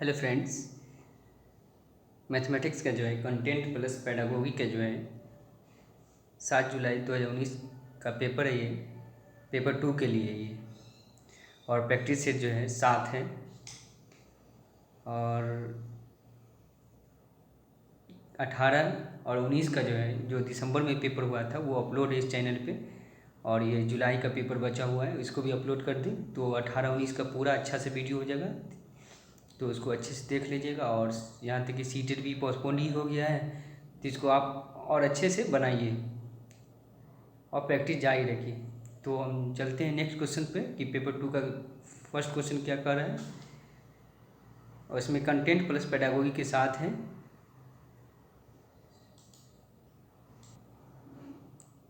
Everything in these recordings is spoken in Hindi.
हेलो फ्रेंड्स, मैथमेटिक्स का जो है कंटेंट प्लस पेडागोगी का जो है 7 जुलाई 2019 का पेपर है। ये पेपर 2 के लिए ये और प्रैक्टिस सेट जो है 7 है और 18 और 19 का जो है जो दिसंबर में पेपर हुआ था वो अपलोड है इस चैनल पे। और ये जुलाई का पेपर बचा हुआ है, इसको भी अपलोड कर दें तो 18-19 का पूरा अच्छा से वीडियो हो जाएगा, तो उसको अच्छे से देख लीजिएगा। और यहाँ तक कि सीटेट भी पोस्टपोन ही हो गया है, तो इसको आप और अच्छे से बनाइए और प्रैक्टिस जारी रखिए। तो हम चलते हैं नेक्स्ट क्वेश्चन पे कि पेपर 2 का फर्स्ट क्वेश्चन क्या कर रहा है, और इसमें कंटेंट प्लस पेडागोगी के साथ है।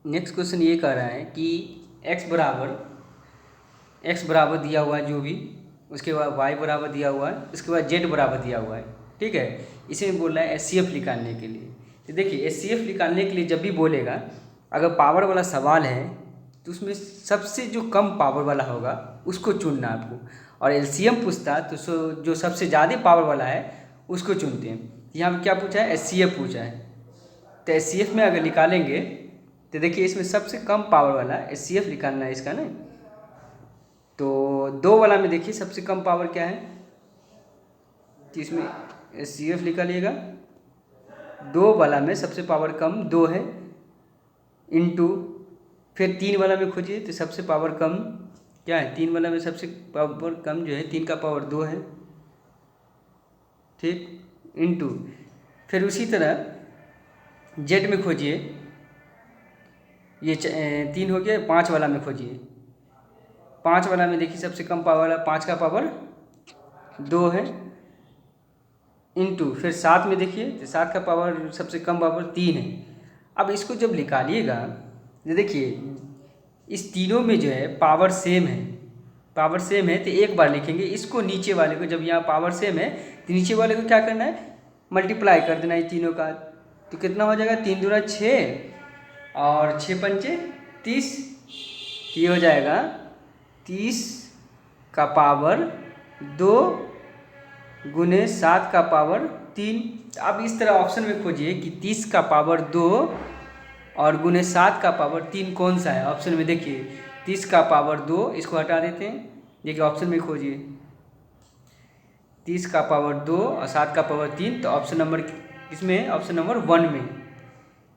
नेक्स्ट क्वेश्चन ये कह रहा है कि x बराबर दिया हुआ है जो भी, उसके बाद y बराबर दिया हुआ है, उसके बाद z बराबर दिया हुआ है। ठीक है, इसमें बोल रहा है HCF निकालने के लिए। तो देखिए HCF निकालने के लिए जब भी बोलेगा, अगर पावर वाला सवाल है तो उसमें सबसे जो कम पावर वाला होगा उसको चुनना आपको, और LCM पूछता तो जो सबसे ज़्यादा पावर वाला है उसको चुनते हैं। यहाँ पर क्या पूछा है, HCF पूछा है। तो HCF में अगर निकालेंगे तो देखिए इसमें सबसे कम पावर वाला HCF निकालना है इसका ना। तो 2 वाला में देखिए सबसे कम पावर क्या है, तो इसमें HCF निकालिएगा। 2 वाला में सबसे पावर कम 2 है, इंटू फिर 3 वाला में खोजिए तो सबसे पावर कम क्या है, 3 वाला में सबसे पावर कम जो है 3 का पावर 2 है। ठीक, इंटू फिर उसी तरह जेड में खोजिए, ये 3 हो गया। 5 वाला में खोजिए, 5 वाला में देखिए सबसे कम पावर वाला 5 का पावर 2 है, इंटू फिर 7 में देखिए तो 7 का पावर सबसे कम पावर 3 है। अब इसको जब निकालिएगा तो देखिए इस तीनों में जो है पावर सेम है, तो एक बार लिखेंगे इसको, नीचे वाले को जब यहाँ पावर सेम है तो नीचे वाले को क्या करना है, मल्टीप्लाई कर देना है तीनों का। तो कितना हो जाएगा, 3 दूना 6 और 6 पंचे 30, ये हो जाएगा 30 का पावर 2 गुने 7 का पावर 3। अब इस तरह ऑप्शन में खोजिए कि 30 का पावर 2 और गुने 7 का पावर 3 कौन सा है। ऑप्शन में देखिए 30 का पावर 2, इसको हटा देते हैं, देखिए ऑप्शन में खोजिए 30 का पावर 2 और 7 का पावर 3, तो ऑप्शन नंबर इसमें ऑप्शन नंबर 1 में, तो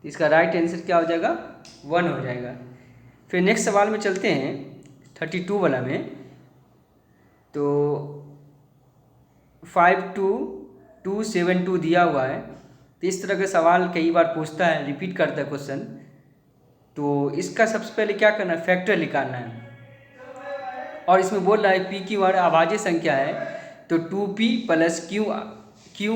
इसका राइट आंसर क्या हो जाएगा, 1 हो जाएगा। फिर नेक्स्ट सवाल में चलते हैं 32 वाला में। तो 52272 दिया हुआ है, तो इस तरह का सवाल कई बार पूछता है, रिपीट करता है क्वेश्चन। तो इसका सबसे पहले क्या करना है, फैक्टर निकालना है। और इसमें बोल रहा है पी क्यू आर अभाज्य संख्या है, तो 2p plus Q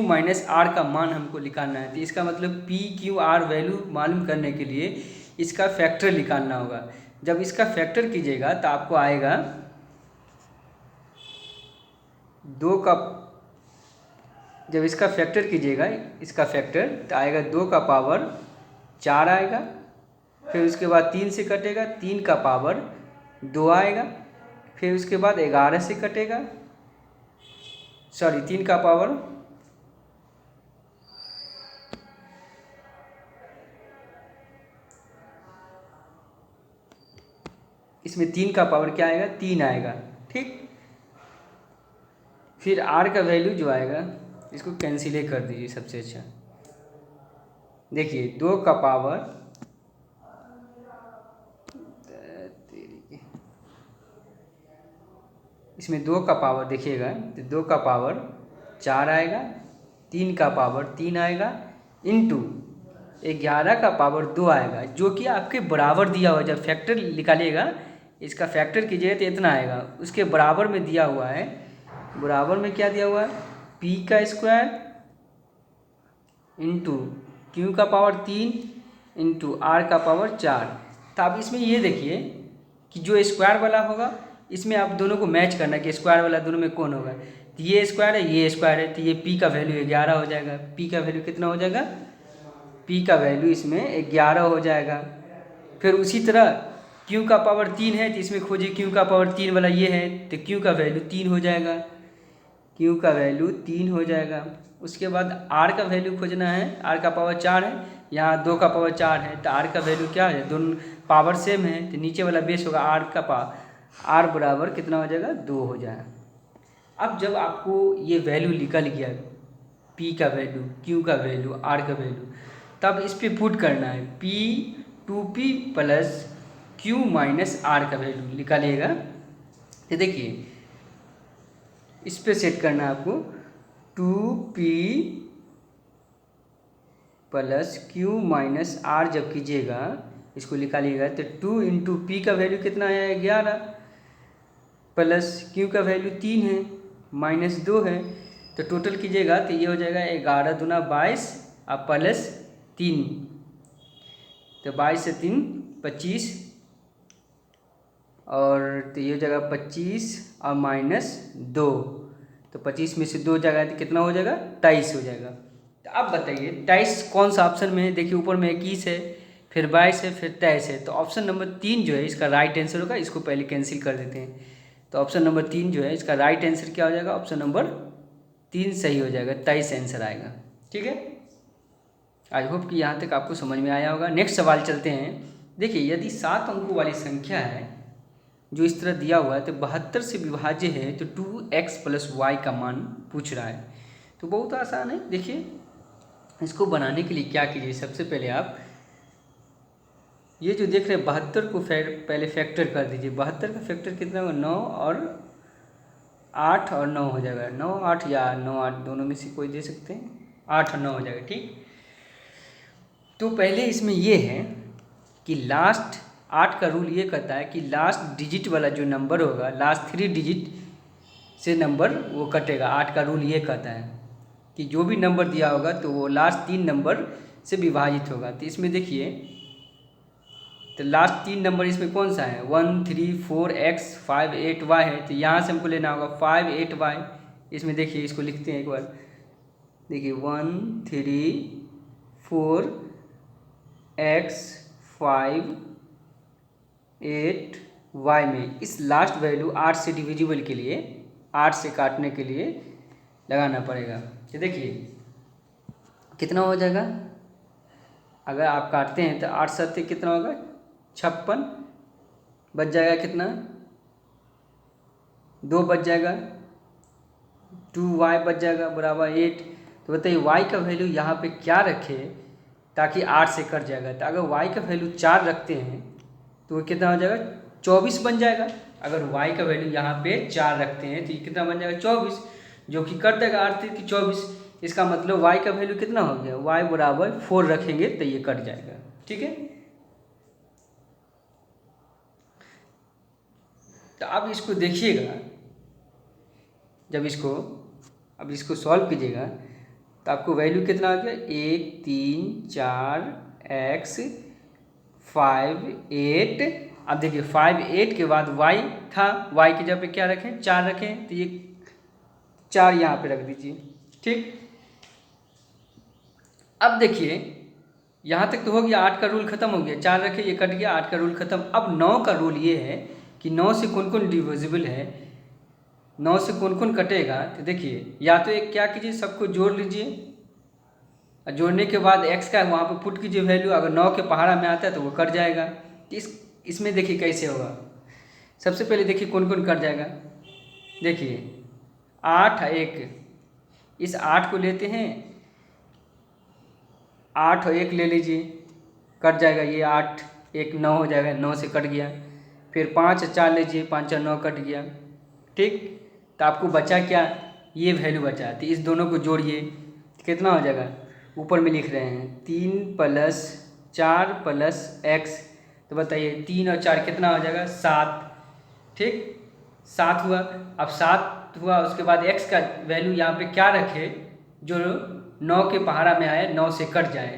minus R का मान हमको निकालना है। तो इसका मतलब पी क्यू आर वैल्यू मालूम करने के लिए इसका फैक्टर निकालना होगा। जब इसका फैक्टर कीजिएगा तो आपको आएगा 2 का, जब इसका फैक्टर कीजिएगा इसका फैक्टर तो आएगा 2 का पावर 4 आएगा। फिर उसके बाद 3 से कटेगा, 3 का पावर 2 आएगा। फिर उसके बाद 11 से कटेगा, 3 का पावर इसमें 3 का पावर क्या आएगा, 3 आएगा। ठीक, फिर आर का वैल्यू जो आएगा इसको कैंसिल कर दीजिए सबसे अच्छा। देखिए 2 का पावर इसमें 2 का पावर देखिएगा तो 2 का पावर 4 आएगा, 3 का पावर 3 आएगा, इंटू 11 का पावर 2 आएगा, जो कि आपके बराबर दिया हुआ। जब फैक्टर निकालिएगा इसका फैक्टर कीजिएगा तो इतना आएगा। उसके बराबर में दिया हुआ है, बराबर में क्या दिया हुआ है, p का स्क्वायर इंटू क्यू का पावर 3 इंटू आर का पावर 4। तो आप इसमें ये देखिए कि जो स्क्वायर वाला होगा इसमें आप दोनों को मैच करना कि स्क्वायर वाला दोनों में कौन होगा। तो ये स्क्वायर है, ये स्क्वायर है, तो ये p का वैल्यू 11 हो जाएगा। p का वैल्यू कितना हो जाएगा, p का वैल्यू इसमें 11 हो जाएगा। फिर उसी तरह q का पावर 3 है, तो इसमें खोजिए q का पावर 3 वाला ये है, तो q का वैल्यू 3 हो जाएगा। क्यू का वैल्यू 3 हो जाएगा। उसके बाद आर का वैल्यू खोजना है, आर का पावर 4 है, यहाँ 2 का पावर 4 है, तो आर का वैल्यू क्या है, दोनों पावर सेम है, तो नीचे वाला बेस होगा आर का पावर, आर बराबर कितना हो जाएगा, 2 हो जाएगा। अब जब आपको ये वैल्यू निकल गया, पी का वैल्यू, क्यू का वैल्यू, आर का वैल्यू, तब इस पर पुट करना है P 2p plus Q minus R का वैल्यू निकालिएगा। तो देखिए इस पे सेट करना है आपको 2p plus Q minus are जब कीजिएगा, इसको निकालिएगा, तो 2 इंटू पी का वैल्यू कितना है 11, प्लस क्यू का वैल्यू 3 है, माइनस 2 है, तो टोटल कीजिएगा तो ये हो जाएगा 11 दूना 22 और प्लस 3, तो 22 से 3 25, और तो ये हो जाएगा 25 और माइनस 2, तो 25 में से 2 जाएगा तो कितना हो जाएगा, 23 हो जाएगा। तो अब बताइए 23 कौन सा ऑप्शन में है, देखिए ऊपर में 21 है, फिर 22 है, फिर 23 है, तो ऑप्शन नंबर 3 जो है इसका राइट आंसर होगा। इसको पहले कैंसिल कर देते हैं, तो ऑप्शन नंबर 3 जो है इसका राइट आंसर क्या हो जाएगा, ऑप्शन नंबर 3 सही हो जाएगा, 23 आंसर आएगा। ठीक है, आई होप कि यहाँ तक आपको समझ में आया होगा। नेक्स्ट सवाल चलते हैं। देखिए यदि 7 अंकों वाली संख्या है जो इस तरह दिया हुआ है, तो 72 से विभाज्य है, तो 2x प्लस वाई का मान पूछ रहा है। तो बहुत आसान है, देखिए इसको बनाने के लिए क्या कीजिए, सबसे पहले आप ये जो देख रहे हैं 72 को पहले फैक्टर कर दीजिए। 72 का फैक्टर कितना होगा, 9 और 8 और 9 हो जाएगा, 9 8 या 9 8 दोनों में से कोई दे सकते हैं, 8 और 9 हो जाएगा। ठीक, तो पहले इसमें ये है कि लास्ट 8 का रूल ये कहता है कि लास्ट डिजिट वाला जो नंबर होगा, लास्ट 3 डिजिट से नंबर वो कटेगा। 8 का रूल ये कहता है कि जो भी नंबर दिया होगा तो वो लास्ट 3 नंबर से विभाजित होगा। तो इसमें देखिए, तो लास्ट 3 नंबर इसमें कौन सा है, 1 3 4 x 5 8 y है, तो यहाँ से हमको लेना होगा 5 8 y। इसमें देखिए इसको लिखते हैं एक बार, देखिए 1 3 4 x 5 8 y में इस लास्ट वैल्यू 8 से डिविजिबल के लिए, 8 से काटने के लिए लगाना पड़ेगा। तो देखिए कितना हो जाएगा, अगर आप काटते हैं तो 8 7 कितना होगा, 56, बच जाएगा कितना, 2 बच जाएगा, 2y बच जाएगा बराबर 8। तो बताइए y का वैल्यू यहाँ पे क्या रखे ताकि 8 से कट जाएगा। तो अगर y का वैल्यू 4 रखते हैं तो वो कितना हो जाएगा, 24 बन जाएगा। अगर y का वैल्यू यहाँ पे 4 रखते हैं तो ये कितना बन जाएगा, 24, जो कि कर देगा 8 की 24। इसका मतलब y का वैल्यू कितना हो गया, y बराबर 4 रखेंगे तो ये कट जाएगा। ठीक है, तो अब इसको देखिएगा, जब इसको सॉल्व कीजिएगा तो आपको वैल्यू कितना आ गया, 1 3 4 x 5 8। अब देखिए 5 8 के बाद y था, y की जगह पे क्या रखें, 4 रखें, तो ये 4 यहाँ पे रख दीजिए। ठीक, अब देखिए यहाँ तक तो हो गया, 8 का रूल खत्म हो गया, 4 रखे ये कट गया, 8 का रूल खत्म। अब 9 का रूल ये है कि 9 से कौन कौन डिविजिबल है, 9 से कौन कौन कटेगा। तो देखिए या तो एक क्या कीजिए, सबको जोड़ लीजिए, और जोड़ने के बाद x का वहाँ पे पुट कीजिए वैल्यू, अगर 9 के पहाड़ा में आता है तो वो कट जाएगा। तो इसमें देखिए कैसे होगा, सबसे पहले देखिए कौन कौन कट जाएगा। देखिए 8 1, इस 8 को लेते हैं, 8 और 1 ले लीजिए, कट जाएगा, ये 8 1 9 हो जाएगा, 9 से कट गया। फिर 5 और 4 लीजिए, 5 और 9 कट गया। ठीक, तो आपको बचा क्या, ये वैल्यू बचा। तो इस दोनों को जोड़िए, कितना हो जाएगा, ऊपर में लिख रहे हैं 3 प्लस 4 प्लस x। तो बताइए 3 और 4 कितना हो जाएगा, 7। ठीक, 7 हुआ। अब 7 हुआ, उसके बाद x का वैल्यू यहाँ पे क्या रखे, जो 9 के पहाड़ा में आए, 9 से कट जाए।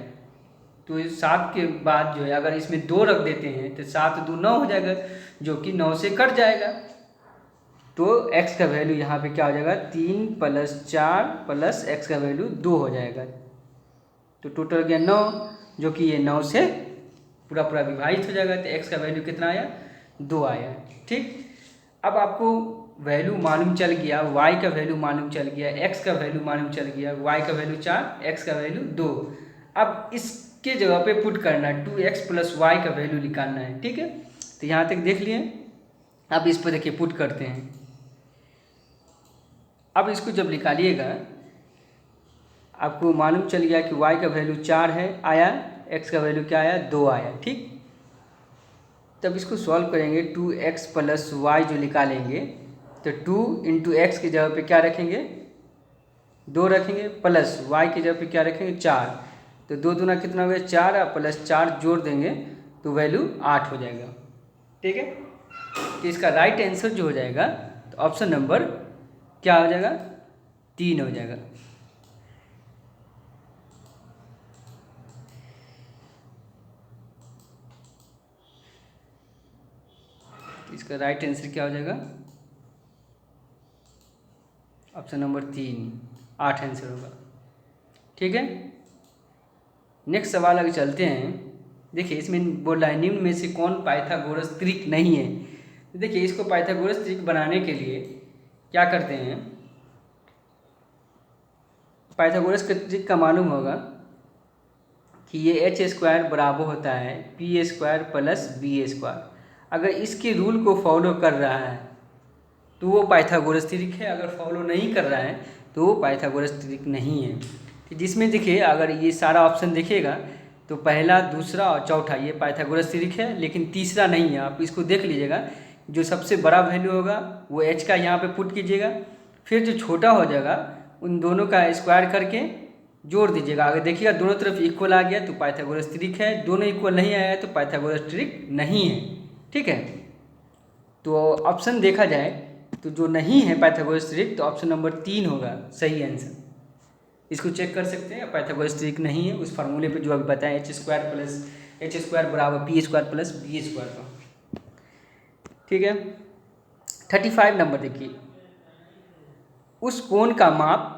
तो इस 7 के बाद जो है अगर इसमें 2 रख देते हैं तो 7 2 9 हो जाएगा, जो कि 9 से कट जाएगा। तो x का वैल्यू यहाँ पे क्या हो जाएगा, 3 प्लस 4 प्लस x का वैल्यू 2 हो जाएगा। तो टोटल हो गया 9, जो कि ये 9 से पूरा पूरा विभाजित हो जाएगा। तो x का वैल्यू कितना आया, 2 आया। ठीक, अब आपको वैल्यू मालूम चल गया, y का वैल्यू मालूम चल गया, x का वैल्यू मालूम चल गया, y का वैल्यू 4, x का वैल्यू 2। अब इसके जगह पे पुट करना है 2x + y का वैल्यू निकालना है। ठीक है, तो यहाँ तक देख लिए। अब इस पर देखिए पुट करते हैं। अब इसको जब निकालिएगा आपको मालूम चल गया कि y का वैल्यू 4 है आया, x का वैल्यू क्या आया 2 आया। ठीक, तब इसको सॉल्व करेंगे 2x + y जो निकालेंगे तो 2 × x की जगह पे क्या रखेंगे 2 रखेंगे, प्लस y की जगह पे क्या रखेंगे 4। तो 2 दूना कितना हो गया 4 और +4 जोड़ देंगे तो वैल्यू 8 हो जाएगा। ठीक है, तो इसका राइट आंसर जो हो जाएगा तो ऑप्शन नंबर क्या हो जाएगा 3 हो जाएगा। इसका राइट आंसर क्या हो जाएगा ऑप्शन नंबर 3, 8 आंसर होगा। ठीक है, नेक्स्ट सवाल आगे चलते हैं। देखिए इसमें बोल रहा है निम्न में से कौन पाइथागोरस त्रिक नहीं है। तो देखिए इसको पाइथागोरस त्रिक बनाने के लिए क्या करते हैं, पाइथागोरस के त्रिक का मालूम होगा कि ये h² बराबर होता है p² + b²। अगर इसके रूल को फॉलो कर रहा है तो वो पाइथागोरस त्रिक है, अगर फॉलो नहीं कर रहा है तो वो पाइथागोरस त्रिक नहीं है। तो जिसमें देखिए अगर ये सारा ऑप्शन देखिएगा तो पहला, दूसरा और चौथा ये पाइथागोरस त्रिक है, लेकिन तीसरा नहीं है। आप इसको देख लीजिएगा, जो सबसे बड़ा वैल्यू होगा वो h का यहाँ पे पुट कीजिएगा, फिर जो छोटा हो जाएगा उन दोनों का स्क्वायर करके जोड़ दीजिएगा। अगर देखिएगा दोनों तरफ इक्वल आ गया तो पाइथागोरस त्रिक है, दोनों इक्वल नहीं आया तो पाइथागोरस त्रिक नहीं है। ठीक है, तो ऑप्शन देखा जाए तो जो नहीं है पाइथागोरस त्रिक तो ऑप्शन नंबर 3 होगा सही आंसर। इसको चेक कर सकते हैं, पाइथागोरस त्रिक नहीं है उस फार्मूले पे जो अभी बताएं h² = p² + b² का। ठीक है, 35 नंबर देखिए, उस कोण का माप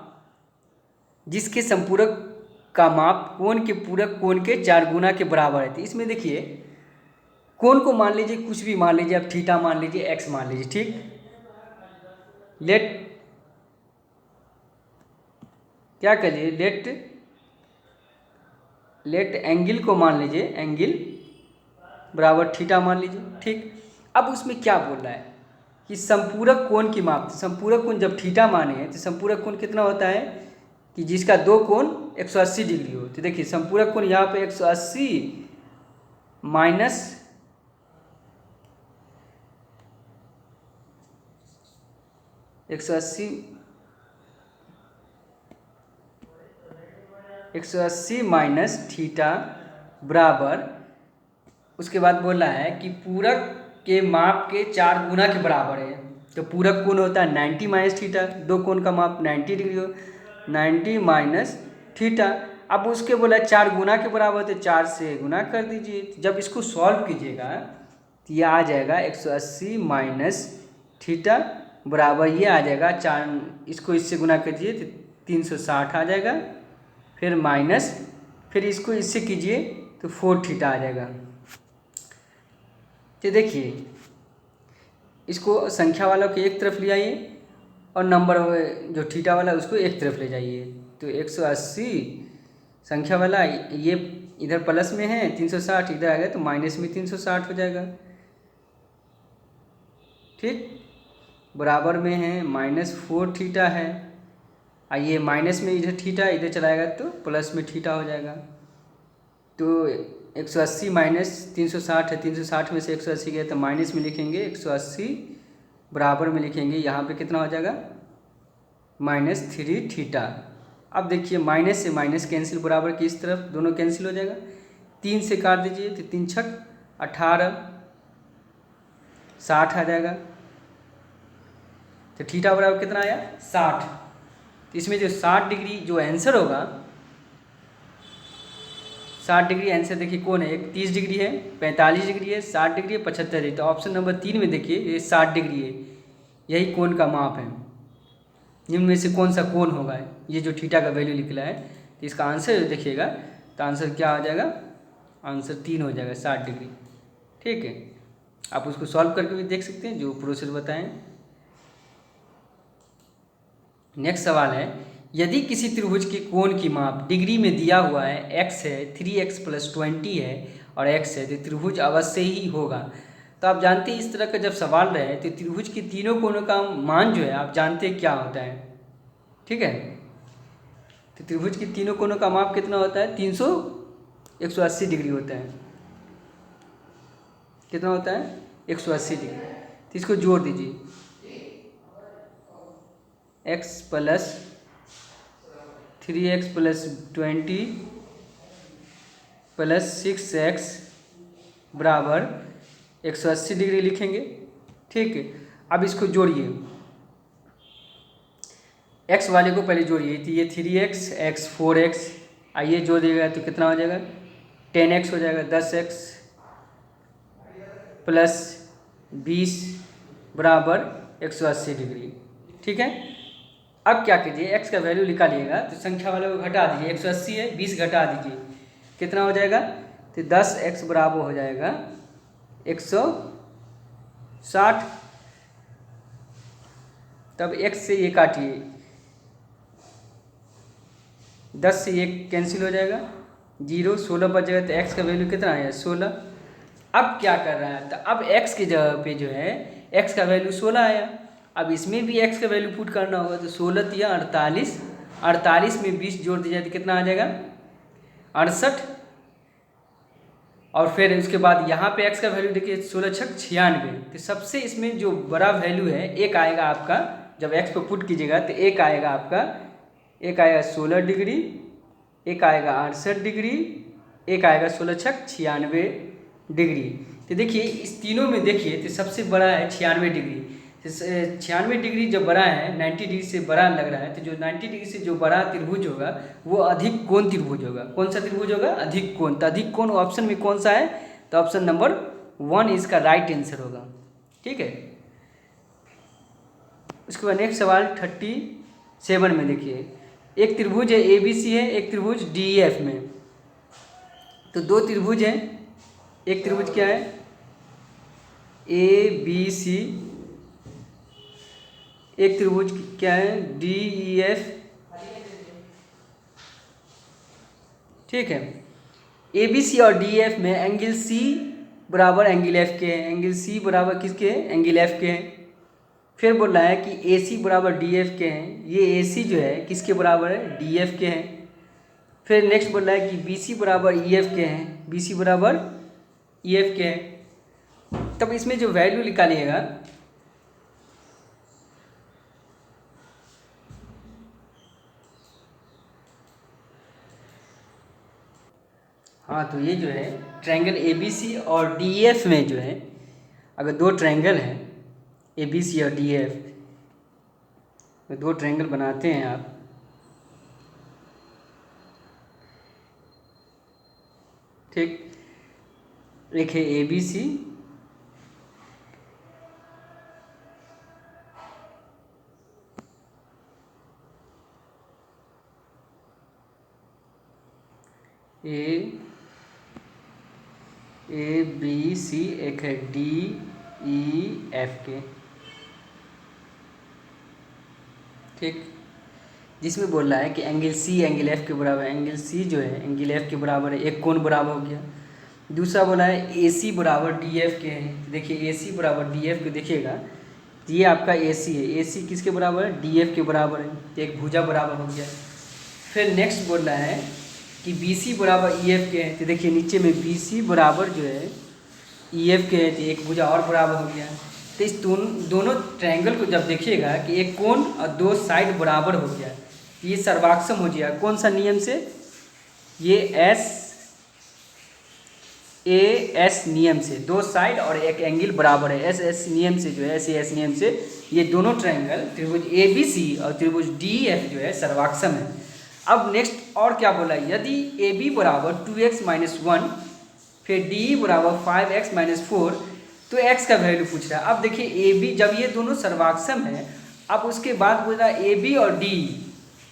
जिसके संपूरक का माप कोण के पूरक कोण के 4 गुना के बराबर है। तो इसमें देखिए कोण को मान लीजिए कुछ भी मान लीजिए, आप थीटा मान लीजिए, एक्स मान लीजिए। ठीक, लेट क्या करिए लेट एंगल को मान लीजिए, एंगल बराबर थीटा मान लीजिए। ठीक, अब उसमें क्या बोल रहा है कि संपूरक कोण की माप, संपूरक कोण जब थीटा माने हैं तो संपूरक कोण कितना होता है कि जिसका दो कोण 180 डिग्री हो। तो देखिए संपूरक कोण यहाँ पे 180 माइनस 180 माइनस थीटा बराबर, उसके बाद बोल रहा है कि पूरक के माप के 4 गुना के बराबर है। तो पूरक कोण होता है 90 माइनस थीटा, दो कोण का माप 90 डिग्री हो, 90 माइनस थीटा। अब उसके बोला 4 गुना के बराबर, तो 4 से गुना कर दीजिए। जब इसको सॉल्व कीजिएगा तो ये आ जाएगा 180 माइनस थीटा बराबर ये आ जाएगा 4, इसको इससे गुना कीजिए तो 360 आ जाएगा, फिर माइनस, फिर इसको इससे कीजिए तो 4 थीटा आ जाएगा। तो देखिए इसको संख्या वालों के एक तरफ ले आइए और नंबर जो थीटा वाला उसको एक तरफ ले जाइए। तो 180 संख्या वाला ये इधर प्लस में है, 360 इधर आ गया तो माइनस में 360 हो जाएगा। ठीक, बराबर में है -4 थीटा है, और ये माइनस में इधर थीटा इधर चलाएगा तो प्लस में थीटा हो जाएगा। तो 180 माइनस 360 है, 360 में से 180 गया तो माइनस में लिखेंगे 180, बराबर में लिखेंगे यहाँ पे कितना हो जाएगा -3 थीटा। अब देखिए माइनस से माइनस कैंसिल, बराबर की इस तरफ दोनों कैंसिल हो जाएगा, 3 से काट दीजिए तो 3 छक 18, 60 आ जाएगा। तो थीटा बराबर कितना आया 60। तो इसमें जो 60 डिग्री जो आंसर होगा, 60 डिग्री आंसर देखिए कौन है, एक 30 डिग्री है, 45 डिग्री है, 60 डिग्री है, 75 डिग्री। तो ऑप्शन नंबर 3 में देखिए ये 60 डिग्री है, यही कोण का माप है। निम्न में से कौन सा कोण होगा, ये जो थीटा का वैल्यू निकला है। तो इसका आंसर देखिएगा तो आंसर क्या हो जाएगा, आंसर 3 हो जाएगा 60 डिग्री। ठीक है, आप उसको सॉल्व करके भी देख सकते हैं जो प्रोसेस बताएं। नेक्स्ट सवाल है, यदि किसी त्रिभुज के कोण की माप डिग्री में दिया हुआ है, x है, 3x + 20 है और x है, तो त्रिभुज अवश्य ही होगा। तो आप जानते हैं इस तरह का जब सवाल रहे तो त्रिभुज के तीनों कोणों का मान जो है आप जानते हैं क्या होता है, ठीक है। तो त्रिभुज के तीनों कोणों का माप कितना होता है? 180 डिग्री होता है। कितना होता है? 180 डिग्री। तो इसको जोड़ दीजिए, x + 3x + 20 + 6x बराबर 180 डिग्री लिखेंगे, ठीक है। अब इसको जोड़िए, x वाले को पहले जोड़िए, तो ये 3x, x 4x, आइए जोड़ दिएगा तो कितना हो जाएगा? 10x हो जाएगा, 10x + 20 बराबर 180 डिग्री, ठीक है। अब क्या कीजिए, x का वैल्यू निकालिएगा तो संख्या वाले को घटा दीजिए, 180 है, 20 घटा दीजिए, कितना हो जाएगा? तो 10x बराबर हो जाएगा 160। तब x से ये काटिए, 10 से ये कैंसिल हो जाएगा, 0, 16 बच जाएगा। तो x का वैल्यू कितना आया? 16। अब क्या कर रहा है? तो अब x की जगह पे जो है x का वैल्यू 16 आया। अब इसमें भी x का वैल्यू पुट करना होगा, तो 16 या 48, 48 में 20 जोड़ दिया जाए तो कितना आ जाएगा? 68। और फिर उसके बाद यहाँ पे x का वैल्यू देखिए, 16 छक 96। तो सबसे इसमें जो बड़ा वैल्यू है एक आएगा आपका, जब x पे पुट कीजिएगा तो एक आएगा आपका, एक आएगा 16 डिग्री, एक आएगा 68 डिग्री, एक आएगा 16 छक 96 डिग्री। तो देखिए इस तीनों में देखिए तो सबसे बड़ा है 96 डिग्री। 96 डिग्री जब बड़ा है, 90 डिग्री से बड़ा लग रहा है, तो जो 90 डिग्री से जो बड़ा त्रिभुज होगा वो अधिक कोण त्रिभुज होगा। कौन सा त्रिभुज होगा? अधिक कोण। तो अधिक कोण ऑप्शन में कौन सा है? तो ऑप्शन नंबर 1 इसका राइट आंसर होगा, ठीक है। उसके बाद नेक्स्ट सवाल 37 में देखिए, एक त्रिभुज है ABC है, एक त्रिभुज DEF में। तो दो त्रिभुज हैं, एक त्रिभुज क्या है? ABC, एक त्रिभुज क्या है? DEF, ठीक है। ABC और DEF में एंगल C बराबर एंगल F के हैं। एंगल C बराबर किसके हैं? एंगल F के हैं। फिर बोल रहा है कि AC बराबर DF के हैं। ये AC जो है किसके बराबर है? DF के हैं। फिर नेक्स्ट बोल रहा है कि BC बराबर EF के हैं। BC बराबर EF के हैं। तब इसमें जो वैल्यू निकालिएगा, हाँ, तो ये जो है ट्रायंगल ABC और DEF में जो है, अगर दो ट्रायंगल हैं ABC और DEF, तो दो ट्रायंगल बनाते हैं आप, ठीक। एक है ABC, ABC, एक है DEF के, ठीक। जिसमें बोल रहा है कि एंगल C एंगल F के बराबर है। एंगल C जो है एंगल F के बराबर है, एक कोण बराबर हो गया। दूसरा बोला है AC बराबर DF के हैं। देखिए AC बराबर DF के देखिएगा, तो ये आपका AC है। AC किसके बराबर है? DF के बराबर है, एक भुजा बराबर हो गया। फिर नेक्स्ट बोल रहा है कि BC बराबर EF के हैं। तो देखिए नीचे में BC बराबर जो है EF के हैं, तो एक भुजा और बराबर हो गया। तो इस दोनों ट्रायंगल को जब देखिएगा कि एक कोण और दो साइड बराबर हो गया, ये सर्वाक्षम हो गया। कौन सा नियम से? ये SAS नियम से, दो साइड और एक एंगल बराबर है। SS नियम से जो है, SAS नियम से ये दोनों ट्रायंगल त्रिभुज ABC और त्रिभुज DEF जो है सर्वाक्षम है। अब नेक्स्ट और क्या बोला? यदि AB बराबर 2x - 1, फिर DE बराबर 5x - 4, तो x का वैल्यू पूछ रहा है। अब देखिए AB, जब ये दोनों सर्वाक्षम है, अब उसके बाद बोल रहा है AB और DE,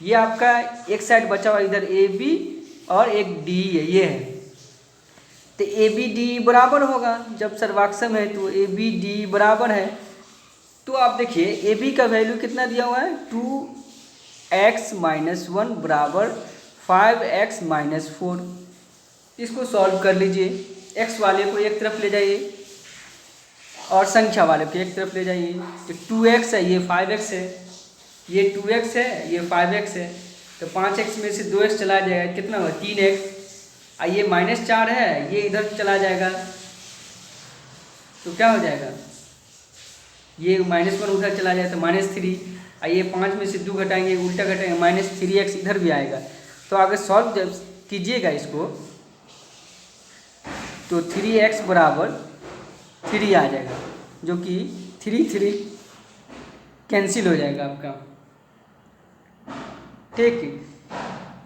ये आपका एक साइड बचा हुआ, इधर AB और एक DE है, ये है। तो AB DE बराबर होगा, जब सर्वाक्षम है तो AB DE बराबर है। तो आप देखिए AB का वैल्यू कितना दिया हुआ है? 2 x माइनस 1 बराबर 5x माइनस 4। इसको सॉल्व कर लीजिए। x वाले को एक तरफ ले जाइए और संख्या वाले को एक तरफ ले जाइए। तो 2x है, ये 5x है, ये 2x है, ये 5x है। तो 5x में से 2x चला जाएगा, कितना होगा 3x। और ये -4 है, ये इधर चला जाएगा तो क्या हो जाएगा, ये -1 उधर चला जाए तो -3। और ये 5 में से 2 घटाएंगे, उल्टा घटाएंगे, -3x इधर भी आएगा। तो अगर सॉल्व जब कीजिएगा इसको तो 3x बराबर 3 आ जाएगा, जो कि 3 कैंसिल हो जाएगा आपका, ठीक,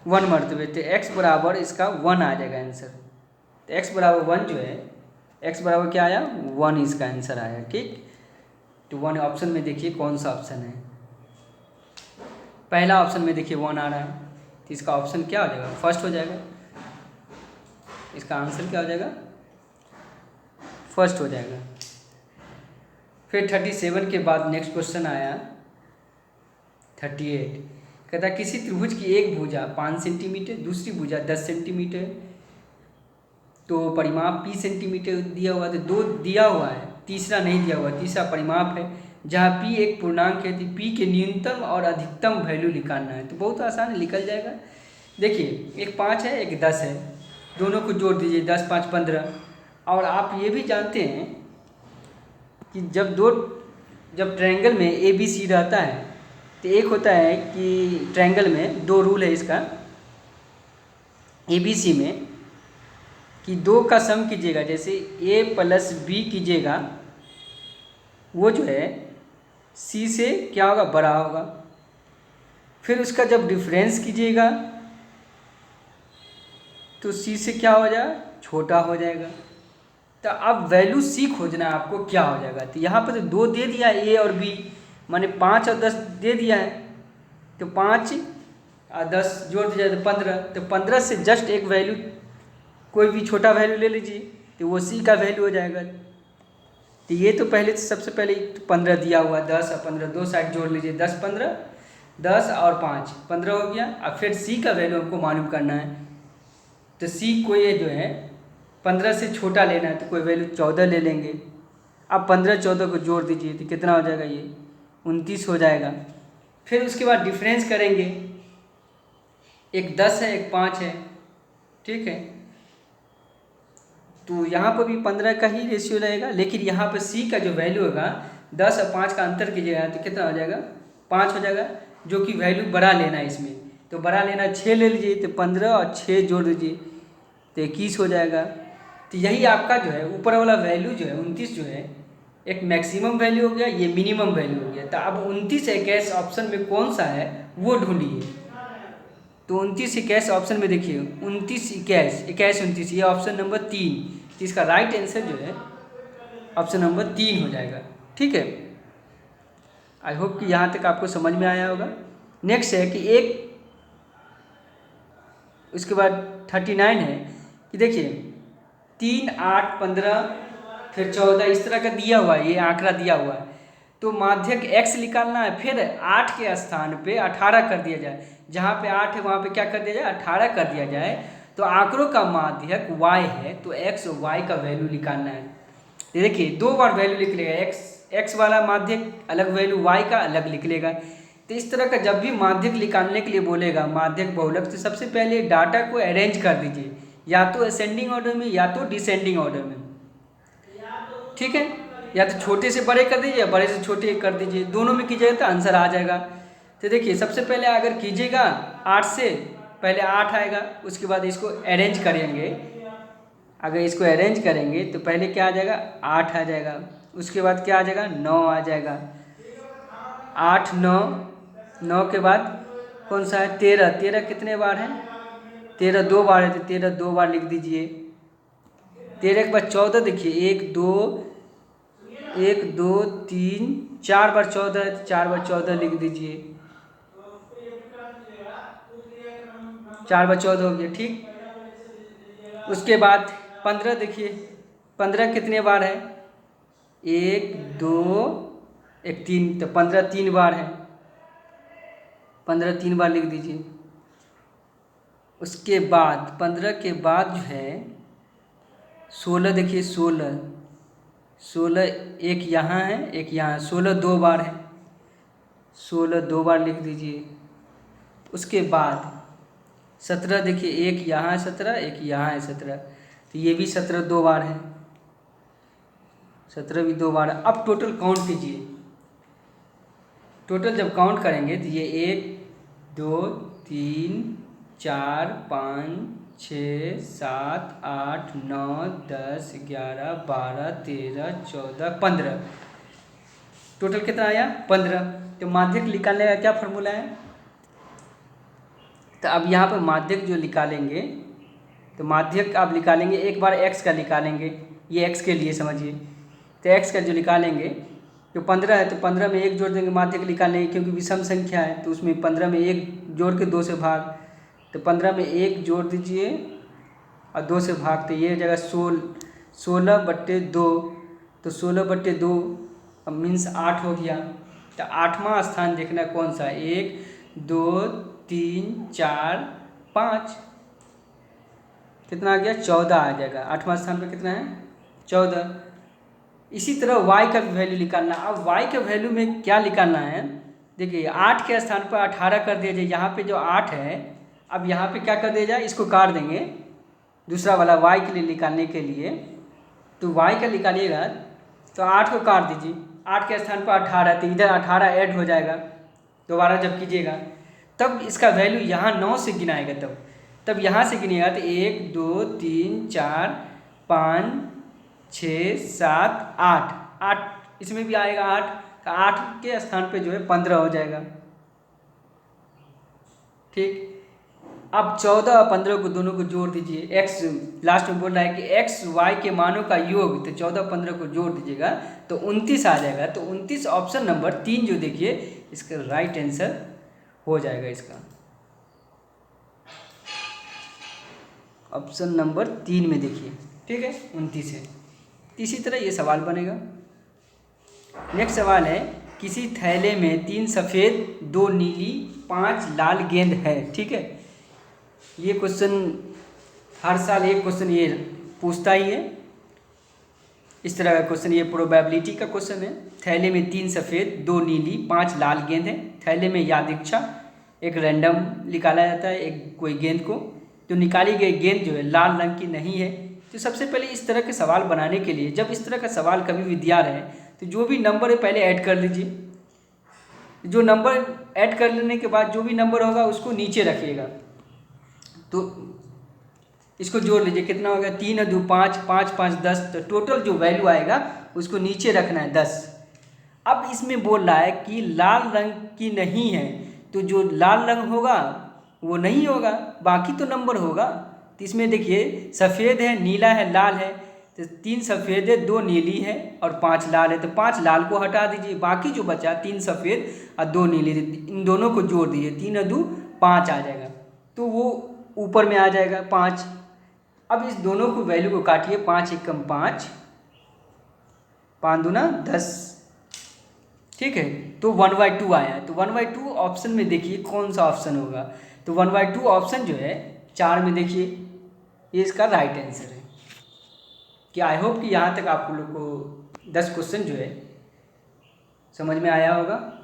1 मरतबे। तो x बराबर इसका 1 आ जाएगा आंसर। तो x बराबर 1 जो है, x बराबर क्या आया 1 इसका आंसर आया, ठीक। तो 1 ऑप्शन में देखिए कौन सा ऑप्शन है। पहला ऑप्शन में देखिए 1 आ रहा है, तो इसका ऑप्शन क्या हो जाएगा, फर्स्ट हो जाएगा। इसका आंसर क्या हो जाएगा, फर्स्ट हो जाएगा। फिर 37 के बाद नेक्स्ट क्वेश्चन आया 38। कहता किसी त्रिभुज की एक भुजा 5 सेंटीमीटर, दूसरी भुजा 10 सेंटीमीटर, तो परिमाप p सेंटीमीटर दिया हुआ, तो 2 दिया हुआ है, तीसरा नहीं दिया हुआ, तीसरा परिमाप है। जहाँ p एक पूर्णांक है तो p के न्यूनतम और अधिकतम वैल्यू निकालना है। तो बहुत आसान है, निकल जाएगा। देखिए एक 5 है, एक 10 है, दोनों को जोड़ दीजिए, 10 5 15। और आप ये भी जानते हैं कि जब ट्रायंगल में ABC रहता है तो एक होता है कि ट्रायंगल में 2 रूल है इसका ABC में, कि 2 का सम कीजिएगा, जैसे A प्लस B कीजिएगा, वो जो है C से क्या होगा, बड़ा होगा। फिर उसका जब डिफरेंस कीजिएगा तो C से क्या हो जाएगा, छोटा हो जाएगा। तो अब वैल्यू C खोजना है आपको, क्या हो जाएगा। तो यहाँ पर तो 2 दे दिया है A और B, माने 5 और 10 दे दिया है, तो 5 और 10 जोड़ दिया जाए तो 15। तो 15 से जस्ट एक वैल्यू, कोई भी छोटा वैल्यू ले लीजिए, तो वो C का वैल्यू हो जाएगा। तो ये तो पहले सबसे पहले 15 दिया हुआ, 10 और 15 दो साइड जोड़ लीजिए, 10 15, 10 और 5 15 हो गया। अब फिर C का वैल्यू हमको मालूम करना है। तो C को ये जो है 15 से छोटा लेना है, तो कोई वैल्यू 14 ले लेंगे। अब 15 14 को जोड़ दीजिए तो कितना हो जाएगा, ये 29 हो जाएगा। फिर उसके बाद डिफरेंस करेंगे, एक 10 है, एक 5 है, ठीक है। तो यहाँ पर भी 15 का ही रेशियो रहेगा, लेकिन यहाँ पर C का जो वैल्यू होगा, 10 और 5 का अंतर कीजिएगा तो कितना हो जाएगा, 5 हो जाएगा, जो कि वैल्यू बड़ा लेना है इसमें। तो बड़ा लेना 6 ले लीजिए, तो 15 और 6 जोड़ दीजिए तो 21 हो जाएगा। तो यही आपका जो है ऊपर वाला वैल्यू जो है 29 जो है, एक मैक्सिमम वैल्यू हो गया, ये मिनिमम वैल्यू हो गया। तो अब 29 21 ऑप्शन में कौन सा है वो ढूंढिए। तो 29 21 ऑप्शन में देखिए, 29 21 21 29, ये ऑप्शन नंबर 3। तो इसका राइट आंसर जो है ऑप्शन नंबर 3 हो जाएगा, ठीक है। आई होप कि यहाँ तक आपको समझ में आया होगा। नेक्स्ट है कि एक, उसके बाद 39 है कि देखिए 3 8 15 फिर 14 इस तरह का दिया हुआ है, ये आंकड़ा दिया हुआ है। तो माध्यक x निकालना है, फिर 8 के स्थान पे 18 कर दिया जाए, जहाँ पे 8 है वहाँ पे क्या कर दिया जाए, 18 कर दिया जाए। तो आंकड़ों का माध्यक y है, तो x और y का वैल्यू निकालना है। देखिए 2 बार वैल्यू लिख लेगा, x वाला माध्यक अलग, वैल्यू y का अलग लिख लेगा। तो इस तरह का जब भी माध्यक निकालने के लिए बोलेगा, माध्यक बहुलक, तो सबसे पहले डाटा को अरेंज कर दीजिए, या तो असेंडिंग ऑर्डर में या तो डिसेंडिंग ऑर्डर में, ठीक है। या तो छोटे से बड़े कर दीजिए या बड़े से छोटे कर दीजिए, दोनों में कीजिएगा तो आंसर आ जाएगा। तो देखिए सबसे पहले अगर कीजिएगा 8 से, पहले 8 आएगा, उसके बाद इसको अरेंज करेंगे। अगर इसको अरेंज करेंगे तो पहले क्या आ जाएगा, 8 आ जाएगा, उसके बाद क्या आ जाएगा, 9 आ जाएगा, 8 9 9 के बाद कौन सा है, 13 13 कितने बार है, 13 2 बार है, तो 13 2 बार लिख दीजिए। 13 के बाद 14 देखिए, 1 2 3 4 बार 14 है, तो 4 बार 14 लिख दीजिए, 4 बार 14 हो गया, ठीक। उसके बाद 15 देखिए, 15 कितने बार है, 1 2 1 3, तो 15 3 बार है। 15 3 बार लिख दीजिए। उसके बाद 15 के बाद जो है 16, देखिए 16, 16 एक यहाँ है एक यहाँ, 16 2 बार है, 16 2 बार लिख दीजिए। उसके बाद 17, देखिए एक यहाँ है 17, एक यहाँ है 17, तो ये भी 17 2 बार है, 17 भी 2 बार है। अब टोटल काउंट कीजिए, टोटल जब काउंट करेंगे तो ये 1 2 3 4 5 6 7 8 9 10 11 12 13 14 15, टोटल कितना आया 15। तो माध्यक निकालने का क्या फॉर्मूला है? तो अब यहाँ पर माध्यक जो निकालेंगे, तो माध्यक आप निकालेंगे, एक बार x का निकालेंगे, ये x के लिए समझिए। तो x का जो निकालेंगे जो 15 है, तो 15 में 1 जोड़ देंगे माध्यक निकालने, क्योंकि विषम संख्या है तो उसमें 15 में 1 जोड़ के 2 से भाग, तो 15 में 1 जोड़ दीजिए और 2 से भाग, तो ये जगह 16/2, तो 16/2 मीन्स 8 हो गया। तो 8वां स्थान देखना है कौन सा, 1 2 3 4 5, कितना आ गया 14 आ जाएगा। 8वां स्थान पे कितना है 14। इसी तरह y का वैल्यू निकालना। अब y के वैल्यू में क्या निकालना है, देखिए 8 के स्थान पर 18 कर दिया जाए, यहाँ पे जो 8 है अब यहाँ पे क्या कर दिया जाए, इसको काट देंगे दूसरा वाला y के लिए निकालने के लिए। तो y का निकालिएगा तो 8 को काट दीजिए, 8 के स्थान पर 18, तो इधर 18 ऐड हो जाएगा दोबारा जब कीजिएगा, तब इसका वैल्यू यहाँ 9 से गिनाएगा, तब यहाँ से गिनेगा तो 1 2 3 4 5 6 7 8, 8 इसमें भी आएगा 8, तो 8 के स्थान पे जो है 15 हो जाएगा। ठीक, अब 14 और 15 को दोनों को जोड़ दीजिए। x लास्ट में बोल रहा है कि x y के मानों का योग, तो 14 15 को जोड़ दीजिएगा तो 29 आ जाएगा। तो 29 ऑप्शन नंबर 3 जो देखिए इसका राइट आंसर हो जाएगा, इसका ऑप्शन नंबर 3 में देखिए। ठीक है, 29 है। इसी तरह ये सवाल बनेगा। नेक्स्ट सवाल है, किसी थैले में 3 सफ़ेद 2 नीली 5 लाल गेंद है। ठीक है, ये क्वेश्चन हर साल एक क्वेश्चन ये पूछता ही है, इस तरह का क्वेश्चन, ये प्रोबेबिलिटी का क्वेश्चन है। थैले में 3 सफ़ेद 2 नीली 5 लाल गेंद है। थैले में यादृच्छा एक रैंडम निकाला जाता है एक कोई गेंद को, जो निकाली गई गेंद जो है लाल रंग की नहीं है। तो सबसे पहले इस तरह के सवाल बनाने के लिए, जब इस तरह का सवाल कभी भी दिया रहे तो जो भी नंबर है पहले ऐड कर लीजिए। जो नंबर ऐड कर लेने के बाद जो भी नंबर होगा उसको नीचे रखिएगा। तो इसको जोड़ लीजिए, कितना होगा 3 2 5 5 5 10, तो टोटल जो वैल्यू आएगा उसको नीचे रखना है 10। अब इसमें बोल रहा है कि लाल रंग की नहीं है, तो जो लाल रंग होगा वो नहीं होगा, बाकी तो नंबर होगा। तो इसमें देखिए सफ़ेद है, नीला है, लाल है, तो 3 सफ़ेद है 2 नीली है और 5 लाल है, तो 5 लाल को हटा दीजिए, बाकी जो बचा 3 सफ़ेद और 2 नीली, इन दोनों को जोड़ दीजिए, 3 और 2 5 आ जाएगा, तो वो ऊपर में आ जाएगा 5। अब इस दोनों को वैल्यू को काटिए, 5 एकम 5, 5 दूना 10। ठीक है, तो 1/2 आया। तो 1/2 ऑप्शन में देखिए कौन सा ऑप्शन होगा, तो 1/2 ऑप्शन जो है 4 में देखिए, ये इसका राइट आंसर है। कि आई होप कि यहाँ तक आप लोग को 10 क्वेश्चन जो है समझ में आया होगा।